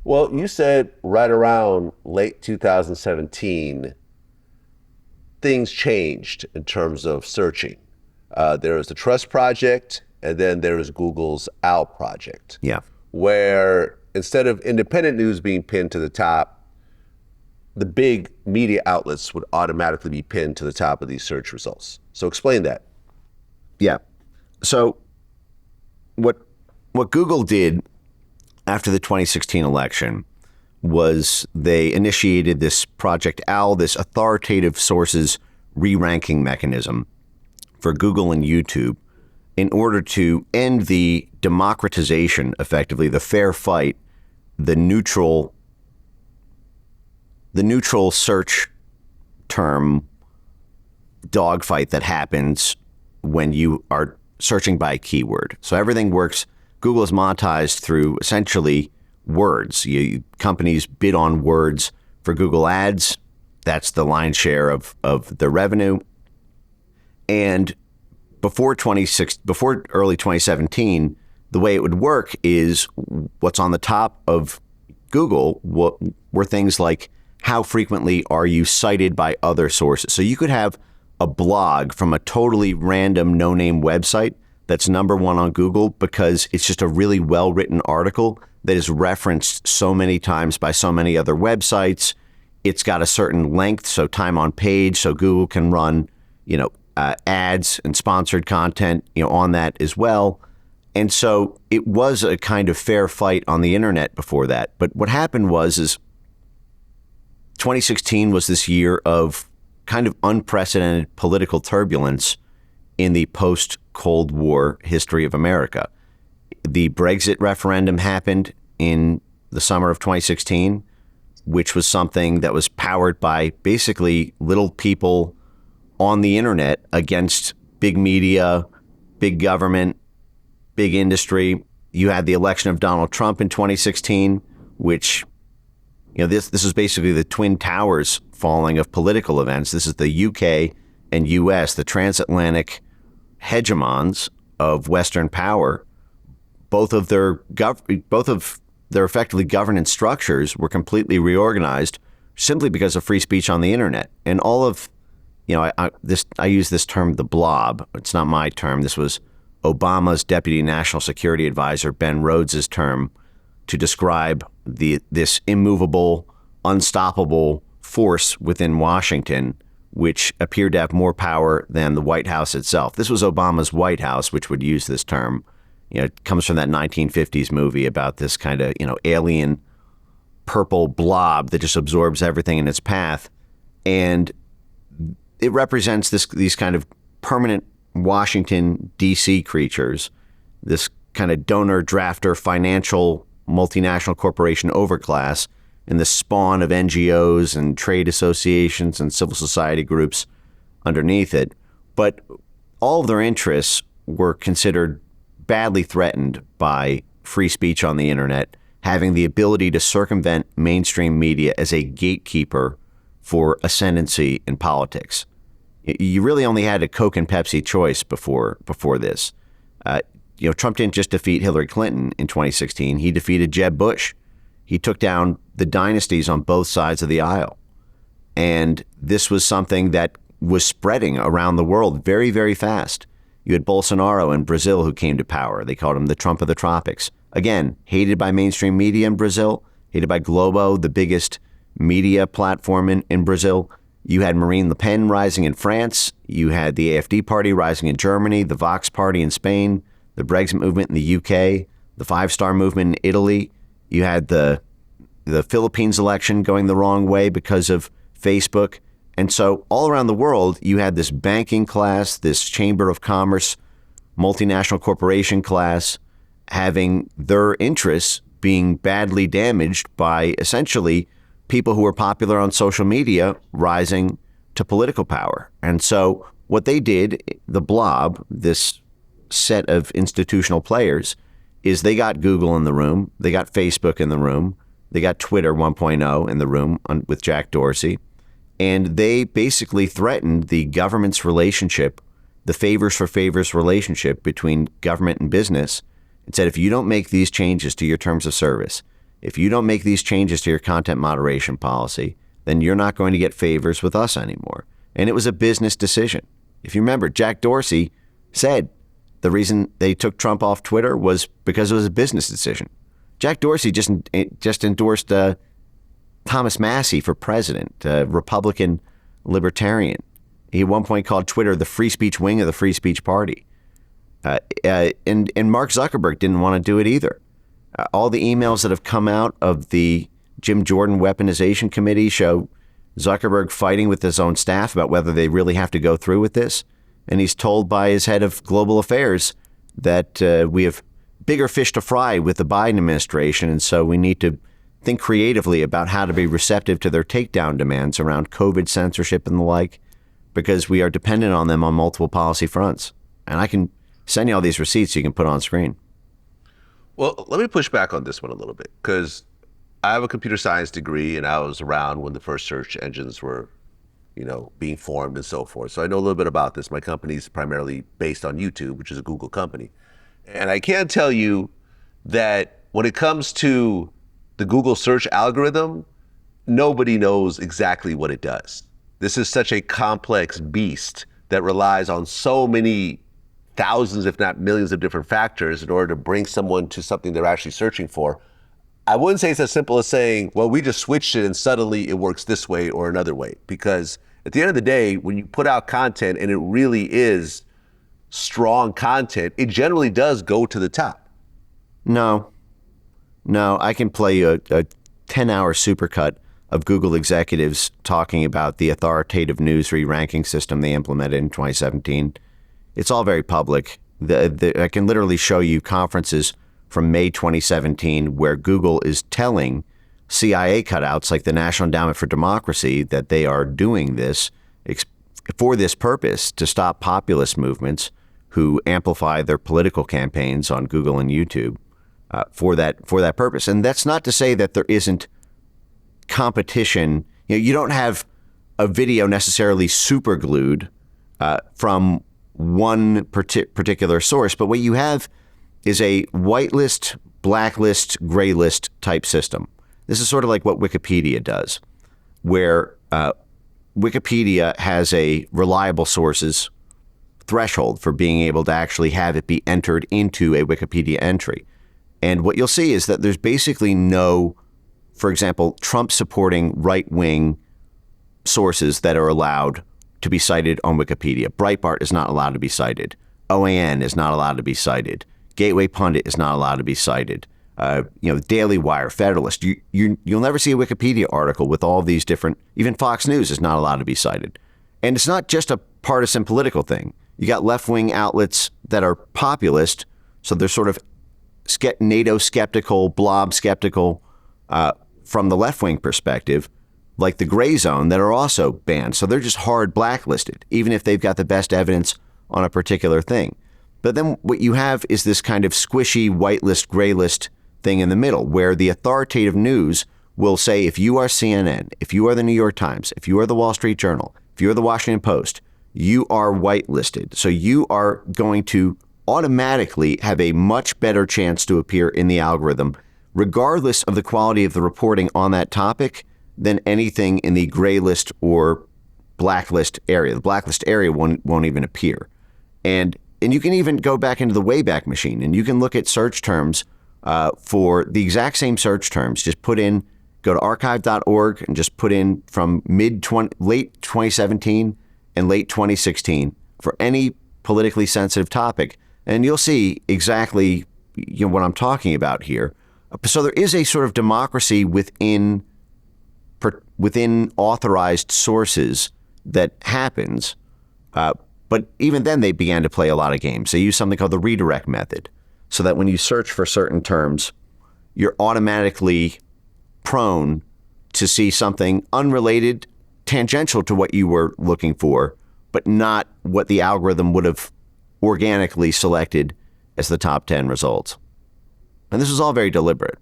Well, you said right around late 2017, things changed in terms of searching. There was the Trust Project, and then there was Google's OWL Project, Yeah. where instead of independent news being pinned to the top, the big media outlets would automatically be pinned to the top of these search results. So explain that. Yeah. So what Google did after the 2016 election was they initiated this Project OWL, this authoritative sources re-ranking mechanism for Google and YouTube in order to end the democratization, effectively, the fair fight, the neutral search term dogfight that happens when you are searching by a keyword. So everything works. Google is monetized through essentially words. Companies bid on words for Google Ads. That's the lion's share of the revenue. And before early 2017, the way it would work is what's on the top of Google were things like how frequently are you cited by other sources. So you could have a blog from a totally random no-name website that's number one on Google because it's just a really well-written article that is referenced so many times by so many other websites. It's got a certain length, so time on page, so Google can run, ads and sponsored content, on that as well. And so it was a kind of fair fight on the internet before that. But what happened is 2016 was this year of kind of unprecedented political turbulence in the post-Cold War history of America. The Brexit referendum happened in the summer of 2016, which was something that was powered by basically little people on the internet against big media, big government, big industry. You had the election of Donald Trump in 2016, which, this is basically the twin towers falling of political events. This is the UK and US, the transatlantic hegemons of Western power. Both of their effectively governance structures were completely reorganized simply because of free speech on the internet. And all of, I use this term, the blob. It's not my term. This was Obama's Deputy National Security Advisor, Ben Rhodes's term to describe this immovable, unstoppable force within Washington, which appeared to have more power than the White House itself. This was Obama's White House, which would use this term. It comes from that 1950s movie about this kind of, alien purple blob that just absorbs everything in its path. And it represents these kind of permanent Washington, D.C. creatures, this kind of donor, drafter, financial, multinational corporation overclass, and the spawn of NGOs and trade associations and civil society groups underneath it. But all of their interests were considered badly threatened by free speech on the internet, having the ability to circumvent mainstream media as a gatekeeper for ascendancy in politics. You really only had a Coke and Pepsi choice before this. Trump didn't just defeat Hillary Clinton in 2016. He defeated Jeb Bush. He took down the dynasties on both sides of the aisle. And this was something that was spreading around the world very, very fast. You had Bolsonaro in Brazil who came to power. They called him the Trump of the tropics. Again, hated by mainstream media in Brazil, hated by Globo, the biggest media platform in Brazil. You had Marine Le Pen rising in France. You had the AfD party rising in Germany, the Vox party in Spain, the Brexit movement in the UK, the Five Star movement in Italy. You had the Philippines election going the wrong way because of Facebook. And so all around the world, you had this banking class, this chamber of commerce, multinational corporation class having their interests being badly damaged by essentially people who were popular on social media rising to political power. And so what they did, the blob, this set of institutional players, is they got Google in the room, they got Facebook in the room, they got Twitter 1.0 in the room with Jack Dorsey, and they basically threatened the government's relationship, the favors for favors relationship between government and business, and said, if you don't make these changes to your terms of service, if you don't make these changes to your content moderation policy, then you're not going to get favors with us anymore. And it was a business decision. If you remember, Jack Dorsey said the reason they took Trump off Twitter was because it was a business decision. Jack Dorsey just endorsed Thomas Massey for president, a Republican libertarian. He at one point called Twitter the free speech wing of the free speech party. And Mark Zuckerberg didn't want to do it either. All the emails that have come out of the Jim Jordan weaponization committee show Zuckerberg fighting with his own staff about whether they really have to go through with this. And he's told by his head of global affairs that we have bigger fish to fry with the Biden administration. And so we need to think creatively about how to be receptive to their takedown demands around COVID censorship and the like, because we are dependent on them on multiple policy fronts. And I can send you all these receipts you can put on screen. Well, let me push back on this one a little bit, because I have a computer science degree and I was around when the first search engines were, being formed and so forth. So I know a little bit about this. My company is primarily based on YouTube, which is a Google company. And I can tell you that when it comes to the Google search algorithm, nobody knows exactly what it does. This is such a complex beast that relies on so many thousands, if not millions of different factors in order to bring someone to something they're actually searching for. I wouldn't say it's as simple as saying, well, we just switched it and suddenly it works this way or another way. Because at the end of the day, when you put out content and it really is strong content, it generally does go to the top. No, I can play you a 10-hour supercut of Google executives talking about the authoritative news re-ranking system they implemented in 2017. It's all very public. I can literally show you conferences from May 2017 where Google is telling CIA cutouts like the National Endowment for Democracy that they are doing this for this purpose, to stop populist movements who amplify their political campaigns on Google and YouTube for that purpose. And that's not to say that there isn't competition. You don't have a video necessarily super glued from one particular source, but what you have is a whitelist, blacklist, graylist type system. This is sort of like what Wikipedia does, where Wikipedia has a reliable sources threshold for being able to actually have it be entered into a Wikipedia entry. And what you'll see is that there's basically no, for example, Trump supporting right-wing sources that are allowed to be cited on Wikipedia. Breitbart is not allowed to be cited. OAN is not allowed to be cited. Gateway Pundit is not allowed to be cited. Daily Wire, Federalist. You'll never see a Wikipedia article with all these different. Even Fox News is not allowed to be cited. And it's not just a partisan political thing. You got left-wing outlets that are populist, so they're sort of NATO skeptical, blob skeptical from the left-wing perspective, like the Gray Zone, that are also banned. So they're just hard blacklisted, even if they've got the best evidence on a particular thing. But then what you have is this kind of squishy whitelist, graylist thing in the middle, where the authoritative news will say, if you are CNN, if you are the New York Times, if you are the Wall Street Journal, if you are the Washington Post, you are whitelisted. So you are going to automatically have a much better chance to appear in the algorithm, regardless of the quality of the reporting on that topic, than anything in the gray list or blacklist area. The blacklist area won't even appear. And you can even go back into the Wayback Machine and you can look at search terms for the exact same search terms. Just go to archive.org and just put in from late 2017 and late 2016 for any politically sensitive topic. And you'll see exactly what I'm talking about here. So there is a sort of democracy within authorized sources that happens. But even then, they began to play a lot of games. They use something called the redirect method, so that when you search for certain terms, you're automatically prone to see something unrelated, tangential to what you were looking for, but not what the algorithm would have organically selected as the top 10 results. And this is all very deliberate.